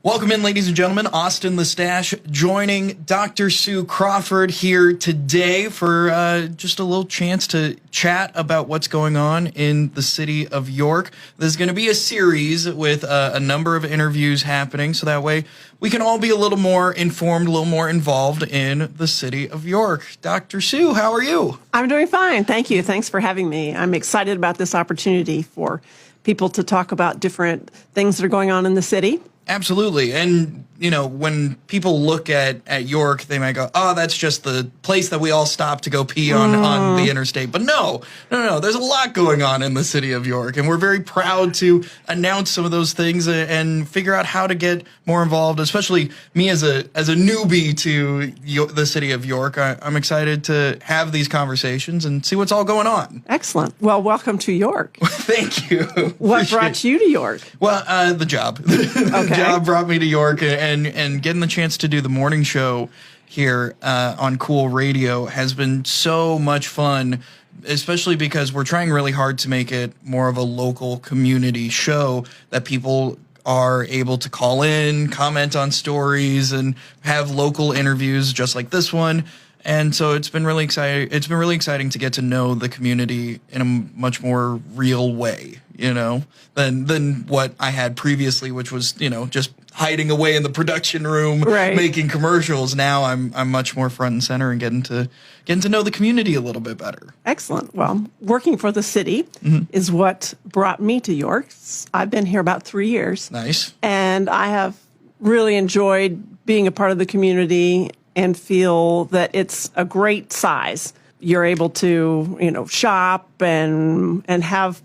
Welcome in, ladies and gentlemen. Austin the Stache joining Dr. Sue Crawford here today for just a little chance to chat about what's going on in the city of York. There's going to be a series with a number of interviews happening, so that way we can all be a little more informed, a little more involved in the city of York. Dr. Sue, how are you? I'm doing fine. Thank you. Thanks for having me. I'm excited about this opportunity for people to talk about different things that are going on in the city. Absolutely. And, you know, when people look at York, they might go, oh, that's just the place that we all stop to go pee on the interstate. But no. There's a lot going on in the city of York. And we're very proud to announce some of those things and figure out how to get more involved, especially me as a newbie to the city of York. I'm excited to have these conversations and see what's all going on. Excellent. Well, welcome to York. Thank you. What brought you to York? Well, the job. Okay. Job brought me to York, and getting the chance to do the morning show here on Cool Radio has been so much fun, especially because we're trying really hard to make it more of a local community show that people are able to call in, comment on stories, and have local interviews just like this one. And so it's been really exciting. It's been really exciting to get to know the community in a much more real way, you know, than what I had previously, which was, you know, just hiding away in the production room, right, making commercials. Now I'm much more front and center and getting to know the community a little bit better. Excellent. Well, working for the city is what brought me to York. I've been here about 3 years. Nice. And I have really enjoyed being a part of the community and feel that it's a great size. You're able to, you know, shop and have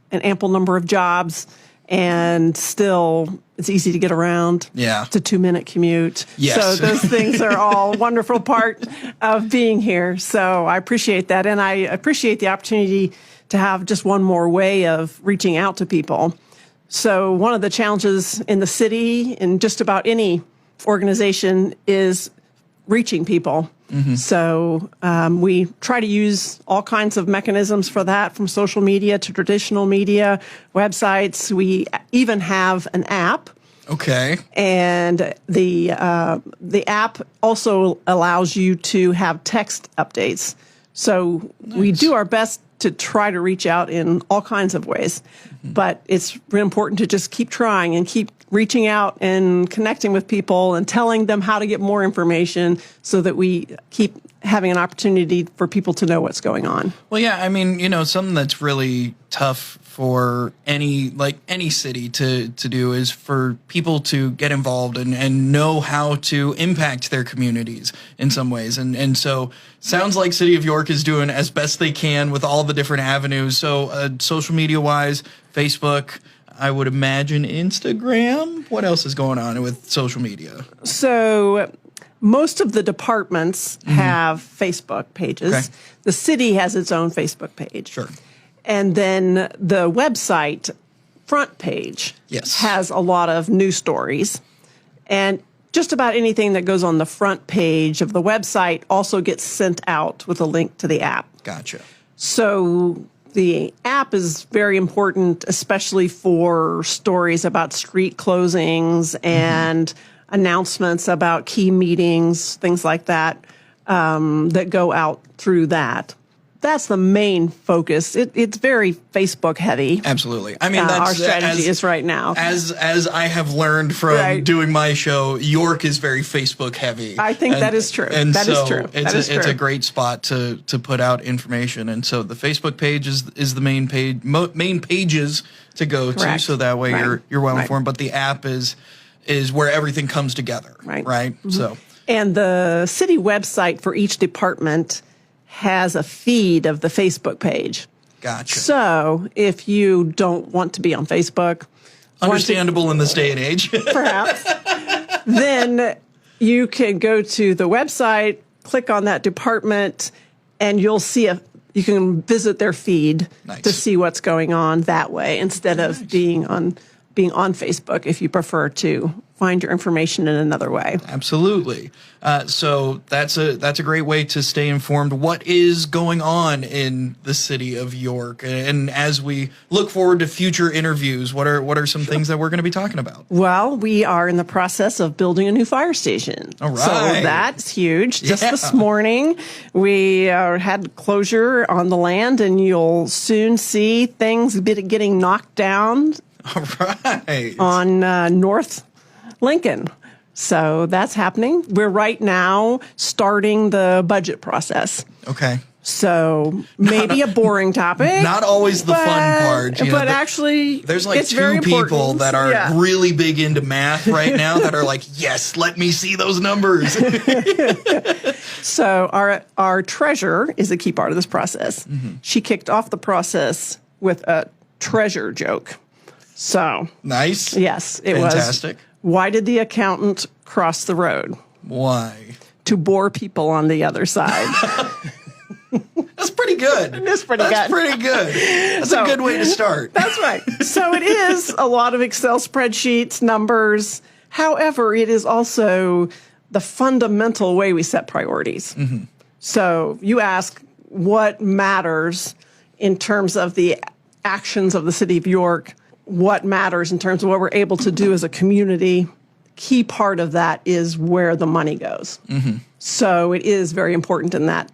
an ample number of jobs, and still it's easy to get around. Yeah. It's a 2-minute commute. Yes. So those things are all wonderful part of being here. So I appreciate that. And I appreciate the opportunity to have just one more way of reaching out to people. So one of the challenges in the city, in just about any organization, is reaching people. So we try to use all kinds of mechanisms for that, from social media to traditional media, websites. We even have an app. Okay. And the app also allows you to have text updates. So we do our best to try to reach out in all kinds of ways. But it's really important to just keep trying and keep reaching out and connecting with people and telling them how to get more information so that we keep having an opportunity for people to know what's going on. Well, yeah, I mean, you know, something that's really tough for any city to do is for people to get involved and know how to impact their communities in some ways. And so sounds like City of York is doing as best they can with all the different avenues. So social media wise, Facebook, I would imagine Instagram. What else is going on with social media? So most of the departments have Facebook pages. Okay. The city has its own Facebook page. Sure. And then the website front page has a lot of news stories. And just about anything that goes on the front page of the website also gets sent out with a link to the app. Gotcha. So the app is very important, especially for stories about street closings and announcements about key meetings, things like that, that go out through that. That's the main focus. It's very Facebook heavy. Absolutely. I mean, that's our strategy is right now. As I have learned from doing my show, York is very Facebook heavy. I think that is true. And that so is true. It's a great spot to put out information. And so the Facebook page is the main page, main pages to go to. So that way you're well informed. But the app is where everything comes together. Right. So. And the city website for each department has a feed of the Facebook page. Gotcha. So if you don't want to be on Facebook, understandable in this day and age, perhaps, then you can go to the website, click on that department, and you'll see you can visit their feed to see what's going on that way instead of being on Facebook if you prefer to find your information in another way. Absolutely. So that's a great way to stay informed. What is going on in the city of York? And as we look forward to future interviews, what are some things that we're going to be talking about? Well, we are in the process of building a new fire station. All right. So that's huge. Just Yeah. this morning, we had closure on the land, and you'll soon see things getting knocked down All right. on North Lincoln. So that's happening. We're right now starting the budget process. Okay. So maybe a boring topic. Not always the fun part. But actually, there's like it's very two people important. that are Yeah. really big into math right now that are like, yes, let me see those numbers. So our treasurer is a key part of this process. Mm-hmm. She kicked off the process with a treasure joke. So Nice. yes, it was. Fantastic. Why did the accountant cross the road? Why? To bore people on the other side. That's pretty good. That's pretty That's good. pretty good. That's a good way to start. That's right. So it is a lot of Excel spreadsheets, numbers. However, it is also the fundamental way we set priorities. Mm-hmm. So you ask what matters in terms of the actions of the city of York, what matters in terms of what we're able to do as a community. Key part of that is where the money goes. Mm-hmm. So it is very important in that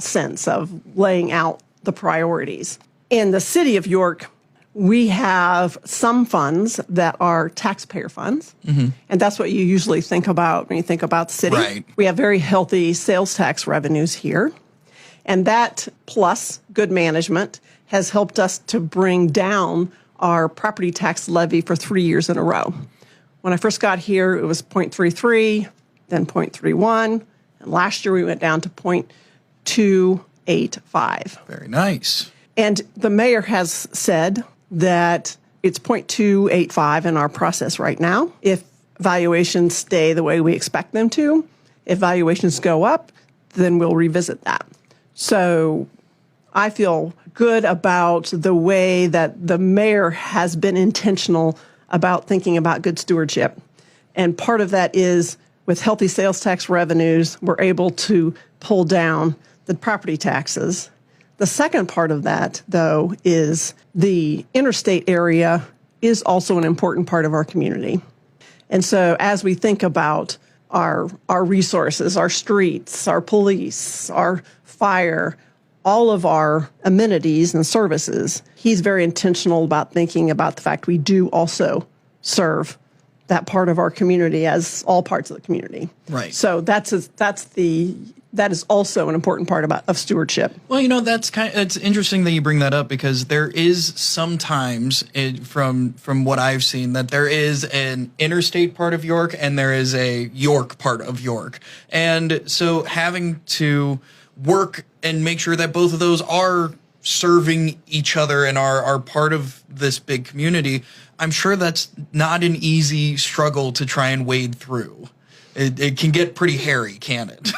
sense of laying out the priorities. In the city of York, we have some funds that are taxpayer funds, and that's what you usually think about when you think about the city. Right. We have very healthy sales tax revenues here, and that plus good management has helped us to bring down our property tax levy for 3 years in a row. When I first got here, it was 0.33, then 0.31, and last year we went down to 0.285. Very nice. And the mayor has said that it's 0.285 in our process right now. If valuations stay the way we expect them to, if valuations go up, then we'll revisit that. So I feel good about the way that the mayor has been intentional about thinking about good stewardship. And part of that is with healthy sales tax revenues, we're able to pull down the property taxes. The second part of that, though, is the interstate area is also an important part of our community. And so as we think about our resources, our streets, our police, our fire, all of our amenities and services, he's very intentional about thinking about the fact we do also serve that part of our community as all parts of the community. Right. So that is also an important part of stewardship. Well, it's interesting that you bring that up because there is sometimes from what I've seen that there is an interstate part of York and there is a York part of York. And so having to work and make sure that both of those are serving each other and are part of this big community, I'm sure that's not an easy struggle to try and wade through. It can get pretty hairy, can it?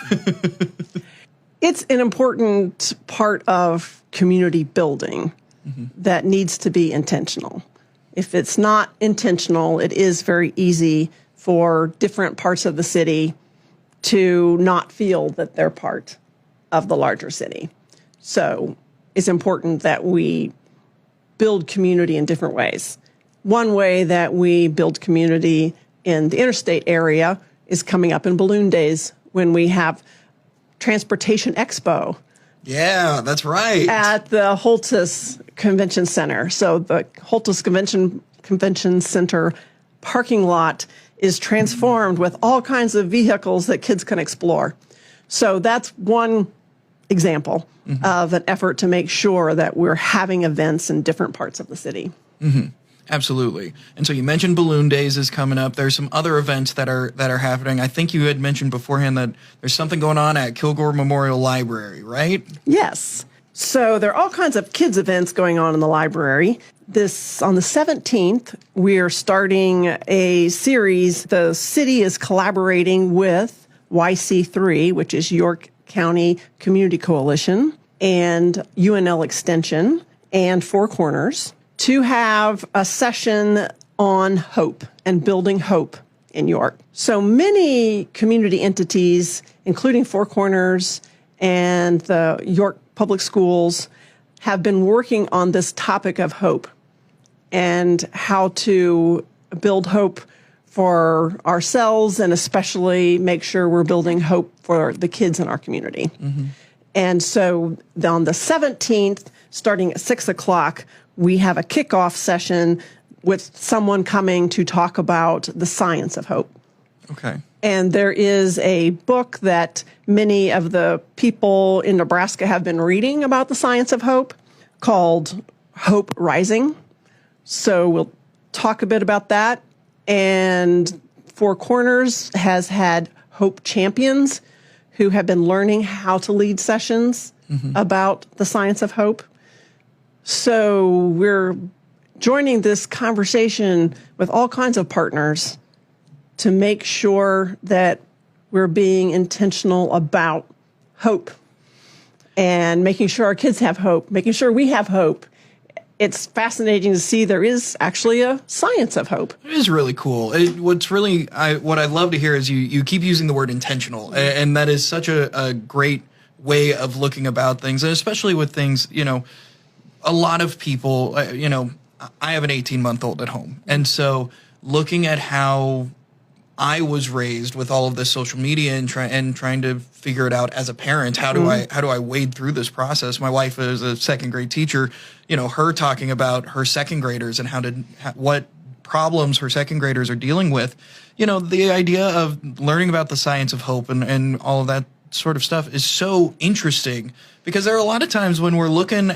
It's an important part of community building that needs to be intentional. If it's not intentional, it is very easy for different parts of the city to not feel that they're part of the larger city. So it's important that we build community in different ways. One way that we build community in the interstate area is coming up in Balloon Days when we have Transportation Expo. Yeah, that's right. At the Holtus Convention Center. So the Holtus Convention Center parking lot is transformed with all kinds of vehicles that kids can explore. So that's one example of an effort to make sure that we're having events in different parts of the city. Mm-hmm. Absolutely. And so you mentioned Balloon Days is coming up. There's some other events that are happening. I think you had mentioned beforehand that there's something going on at Kilgore Memorial Library, right? Yes. So there are all kinds of kids events going on in the library. On the 17th, we're starting a series. The city is collaborating with YC3, which is York County Community Coalition, and UNL Extension, and Four Corners, to have a session on hope and building hope in York. So many community entities, including Four Corners and the York Public Schools, have been working on this topic of hope and how to build hope for ourselves and especially make sure we're building hope for the kids in our community. Mm-hmm. And so on the 17th, starting at 6 o'clock, we have a kickoff session with someone coming to talk about the science of hope. Okay. And there is a book that many of the people in Nebraska have been reading about the science of hope called Hope Rising. So we'll talk a bit about that. And Four Corners has had Hope Champions who have been learning how to lead sessions about the science of hope. So we're joining this conversation with all kinds of partners to make sure that we're being intentional about hope and making sure our kids have hope, making sure we have hope. It's fascinating to see there is actually a science of hope. It is really cool. What I love to hear is you keep using the word intentional, and that is such a great way of looking about things, and especially with things, a lot of people, I have an 18-month-old at home, and so looking at how I was raised with all of this social media and trying to figure it out as a parent. How do I wade through this process? My wife is a second grade teacher. Her talking about her second graders and what problems her second graders are dealing with. The idea of learning about the science of hope and all of that sort of stuff is so interesting, because there are a lot of times when we're looking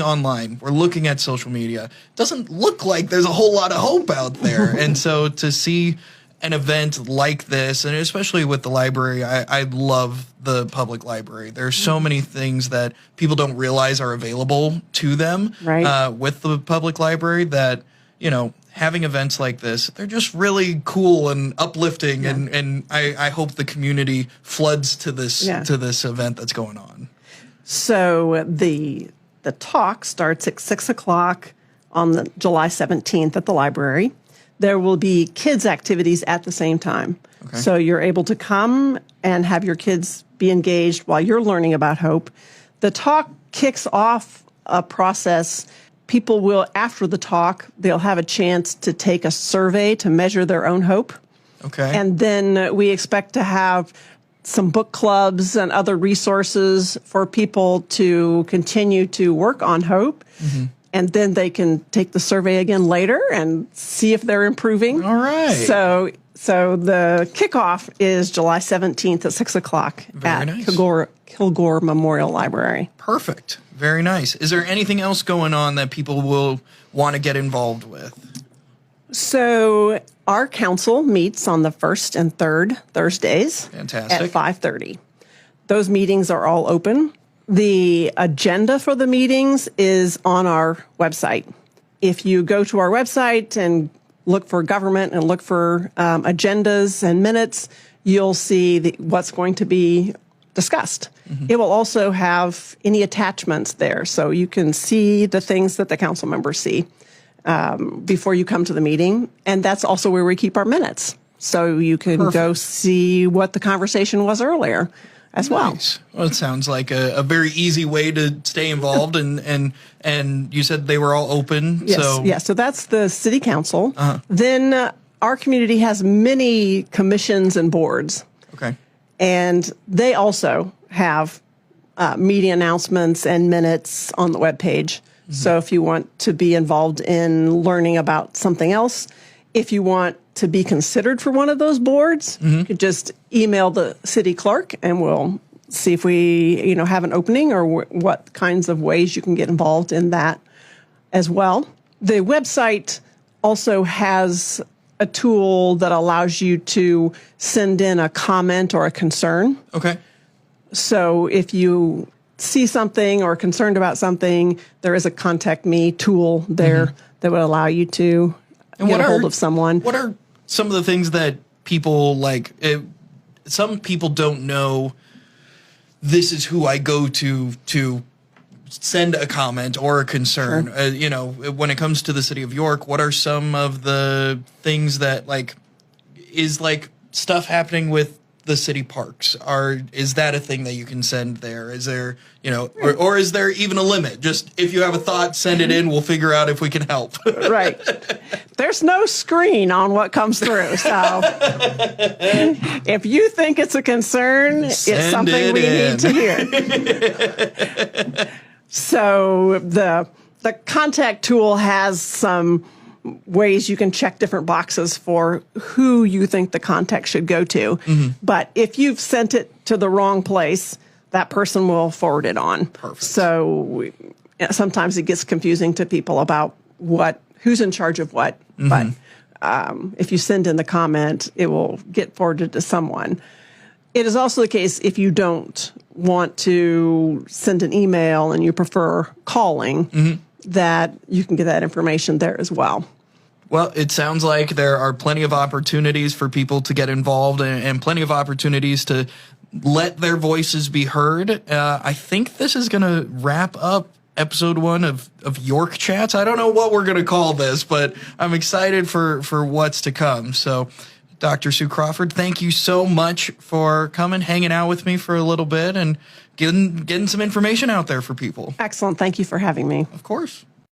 online, we're looking at social media, it doesn't look like there's a whole lot of hope out there. And so to see an event like this, and especially with the library, I love the public library. There's so many things that people don't realize are available to them with the public library that, having events like this, they're just really cool and uplifting. Yeah. And I hope the community floods to this event that's going on. So the talk starts at 6 o'clock on July 17th at the library. There will be kids' activities at the same time. Okay. So you're able to come and have your kids be engaged while you're learning about hope. The talk kicks off a process. People will, after the talk, they'll have a chance to take a survey to measure their own hope. Okay. And then we expect to have some book clubs and other resources for people to continue to work on hope. Mm-hmm. And then they can take the survey again later and see if they're improving. All right. So the kickoff is July 17th at 6 o'clock at Kilgore Memorial Library. Perfect. Very nice. Is there anything else going on that people will want to get involved with? So our council meets on the first and third Thursdays. Fantastic. At 5:30. Those meetings are all open. The agenda for the meetings is on our website. If you go to our website and look for government and look for agendas and minutes, you'll see what's going to be discussed. Mm-hmm. It will also have any attachments there, so you can see the things that the council members see before you come to the meeting. And that's also where we keep our minutes, so you can go see what the conversation was earlier as well. Well, it sounds like a very easy way to stay involved, and you said they were all open. Yes, so that's the city council. Uh-huh. Then our community has many commissions and boards. Okay. And they also have media announcements and minutes on the webpage. Mm-hmm. So if you want to be involved in learning about something else, if you want to be considered for one of those boards, you could just email the city clerk and we'll see if we have an opening or what kinds of ways you can get involved in that as well. The website also has a tool that allows you to send in a comment or a concern. Okay. So if you see something or are concerned about something, there is a contact me tool there that would allow you to get a hold of someone. What are some of the things that people like? Some people don't know this is who I go to send a comment or a concern. Sure. When it comes to the city of York, what are some of the things that, like, is like stuff happening with the city parks? Is that a thing that you can send there? Is there, or is there even a limit? Just if you have a thought, send it in. We'll figure out if we can help. Right. There's no screen on what comes through. So if you think it's a concern, it's something we need to hear. So the contact tool has some ways you can check different boxes for who you think the contact should go to. But if you've sent it to the wrong place, that person will forward it on. Perfect. So sometimes it gets confusing to people about who's in charge of what. But if you send in the comment, it will get forwarded to someone. It is also the case if you don't want to send an email and you prefer calling, that you can get that information there as well. Well, it sounds like there are plenty of opportunities for people to get involved and plenty of opportunities to let their voices be heard. I think this is going to wrap up episode 1 of York Chats. I don't know what we're going to call this, but I'm excited for what's to come. So, Dr. Sue Crawford, thank you so much for coming, hanging out with me for a little bit and getting some information out there for people. Excellent. Thank you for having me. Of course.